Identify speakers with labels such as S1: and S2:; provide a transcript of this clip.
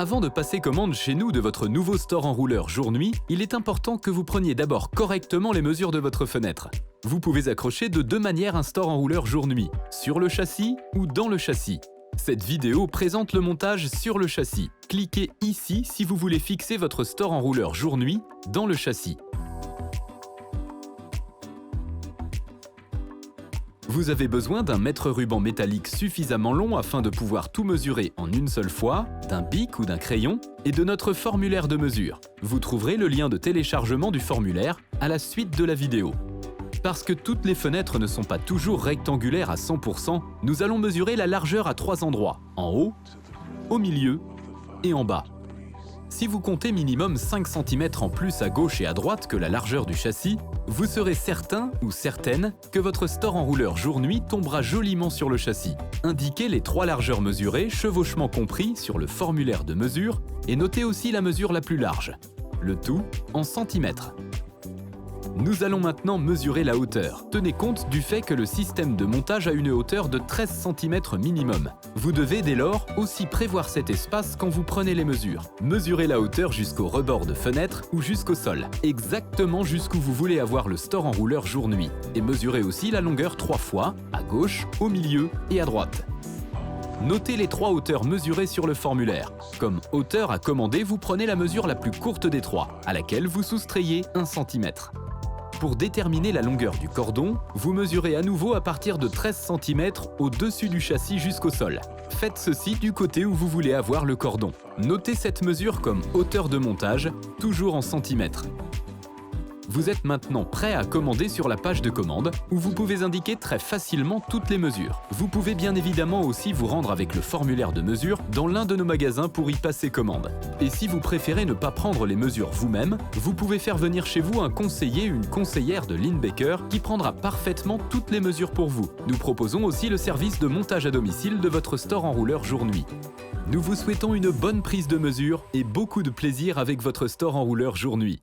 S1: Avant de passer commande chez nous de votre nouveau store enrouleur jour-nuit, il est important que vous preniez d'abord correctement les mesures de votre fenêtre. Vous pouvez accrocher de deux manières un store enrouleur jour-nuit, sur le châssis ou dans le châssis. Cette vidéo présente le montage sur le châssis. Cliquez ici si vous voulez fixer votre store enrouleur jour-nuit dans le châssis. Vous avez besoin d'un mètre-ruban métallique suffisamment long afin de pouvoir tout mesurer en une seule fois, d'un bic ou d'un crayon, et de notre formulaire de mesure. Vous trouverez le lien de téléchargement du formulaire à la suite de la vidéo. Parce que toutes les fenêtres ne sont pas toujours rectangulaires à 100%, nous allons mesurer la largeur à 3 endroits, en haut, au milieu et en bas. Si vous comptez minimum 5 cm en plus à gauche et à droite que la largeur du châssis, vous serez certain ou certaine que votre store enrouleur jour-nuit tombera joliment sur le châssis. Indiquez les 3 largeurs mesurées, chevauchement compris, sur le formulaire de mesure et notez aussi la mesure la plus large, le tout en centimètres. Nous allons maintenant mesurer la hauteur. Tenez compte du fait que le système de montage a une hauteur de 13 cm minimum. Vous devez dès lors aussi prévoir cet espace quand vous prenez les mesures. Mesurez la hauteur jusqu'au rebord de fenêtre ou jusqu'au sol, exactement jusqu'où vous voulez avoir le store enrouleur jour-nuit. Et mesurez aussi la longueur 3 fois, à gauche, au milieu et à droite. Notez les 3 hauteurs mesurées sur le formulaire. Comme hauteur à commander, vous prenez la mesure la plus courte des 3, à laquelle vous soustrayez 1 cm. Pour déterminer la longueur du cordon, vous mesurez à nouveau à partir de 13 cm au-dessus du châssis jusqu'au sol. Faites ceci du côté où vous voulez avoir le cordon. Notez cette mesure comme hauteur de montage, toujours en centimètres. Vous êtes maintenant prêt à commander sur la page de commande, où vous pouvez indiquer très facilement toutes les mesures. Vous pouvez bien évidemment aussi vous rendre avec le formulaire de mesure dans l'un de nos magasins pour y passer commande. Et si vous préférez ne pas prendre les mesures vous-même, vous pouvez faire venir chez vous un conseiller ou une conseillère de Linebaker qui prendra parfaitement toutes les mesures pour vous. Nous proposons aussi le service de montage à domicile de votre store enrouleur jour-nuit. Nous vous souhaitons une bonne prise de mesure et beaucoup de plaisir avec votre store enrouleur jour-nuit.